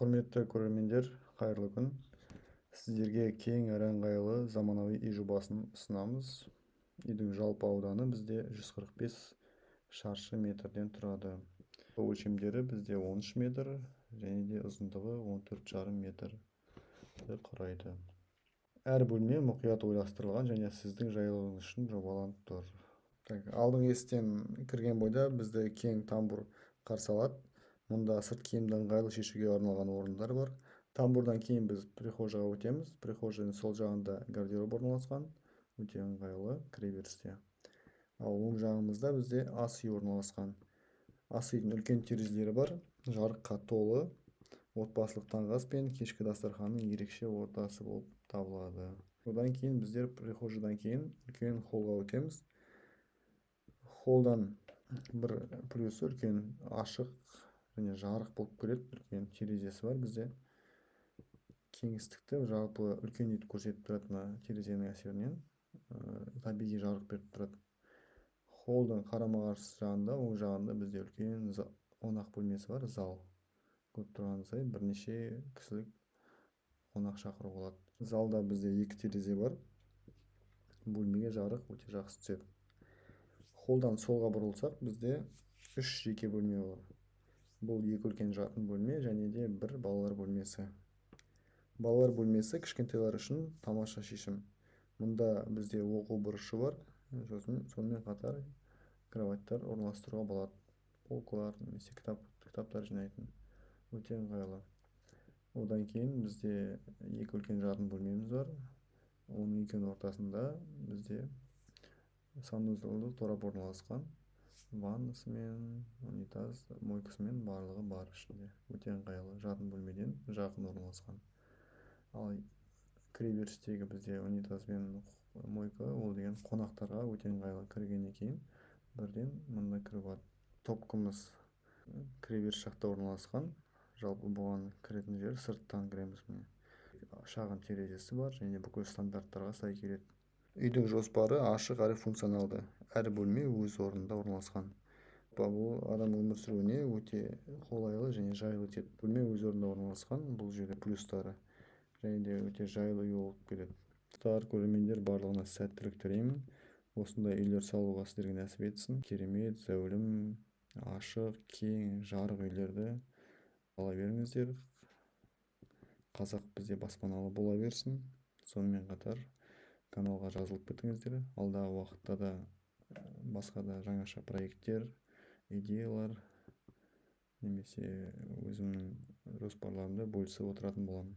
Құрметті көрермендер, қайырлы күн. Сіздерге кең әрі ыңғайлы заманауи үй жобасын ұсынамыз. Үйдің жалпы ауданы бізде 145 шаршы метрден тұрады. Өлшемдері бізде 13 метр және де ұзындығы 14,5 метрді құрайды. Әр бөлме мұқият ойластырылған және сіздің жайлылығыңыз үшін жобаланып тұр. Алдыңғы есіктен кірген бойда бізді кең тамбур қарсы алады. Мұнда сырт киімді ыңғайлы шешуге арналған орындар бар. Тамбурдан кейін біз прихожайға өтеміз. Прихожайдың сол жағында гардероб орналасқан, өте ыңғайлы кіреберісте. Ал оң жағымызда бізде ас үй орналасқан. Ас үйдің үлкен терезелері бар, жарыққа толы, отбасылық таңғы ас пен кешкі дастарханның ерекше ортасы болып табылады. Одан кейін біздер прихожайдан кейін үлкен холлға өтеміз. Холлдан бір плюсы үлкен ашық және жарық болып келеді. Үлкен терезесі бар бізде. Кеңістікті жалпы үлкен етіп көрсетіп тұрады терезенің әсерінен. Табиғи жарық беріп тұрады. Холлдың қарама-қарсы жағында, оң жағында бізде үлкен қонақ бөлмесі бар, зал. Көріп тұрғаныңыздай бірнеше кісілік қонақ шақыру болады. Залда бізде 2 терезе бар. Бөлмеге жарық өте жақсы түседі. Холлдан солға бұрылсақ, бізде 3 жеке бөлме бар. Бұл 2 үлкен жатын бөлме және де 1 балалар бөлмесі. Балалар бөлмесі кішкентайлар үшін тамаша шешім. Мұнда бізде оқу бұрышы бар, сонымен қатар кроваттар орналастыруға болады. Полкалар, немесе кітаптар жинайтын. Өте ыңғайлы. Одан кейін бізде 2 үлкен жатын бөлмеміз бар. Оның екеуінің ортасында бізде санузелді торап орналасқан. Ваннасымен, унитаз, мойкасымен барлығы бар ішінде. Өте ыңғайлы, жатын бөлмеден жақын орналасқан. Ал кіреберістегі бізде унитаз бен мойка, ол деген қонақтарға өте ыңғайлы. Кіргеннен кейін бірден мұнда кіріп алады. Топкамыз кіреберіс жақта орналасқан. Жалпы бұған кіретін жер сырттан кіреміз. Шағын терезесі бар және бүкіл стандарттарға сай келеді. Үйдің жоспары ашық әрі функционалды. Әр бөлме өз орнында орналасқан. Бұл адам өмір сүруіне өте қолайлы және жайлы етеді. Бөлме өз орнында орналасқан, бұл жерде плюстары. Және де өте жайлы үй болып келеді. Көрермендер, барлығына сәттілік тілеймін. Осындай үйлер салуға сіздерге нәсіп етсін. Керемет, зәулім, ашық, кең, жарық үйлерді ала беріңіздер. Қазақ бізде баспаналы бола берсін. Сонымен қатар каналға жазылып кетіңіздер. Алдағы уақытта да басқа да жаңаша проекттер, идеялар немесе өзімнің жоспарларымды бөлісіп отыратын боламын.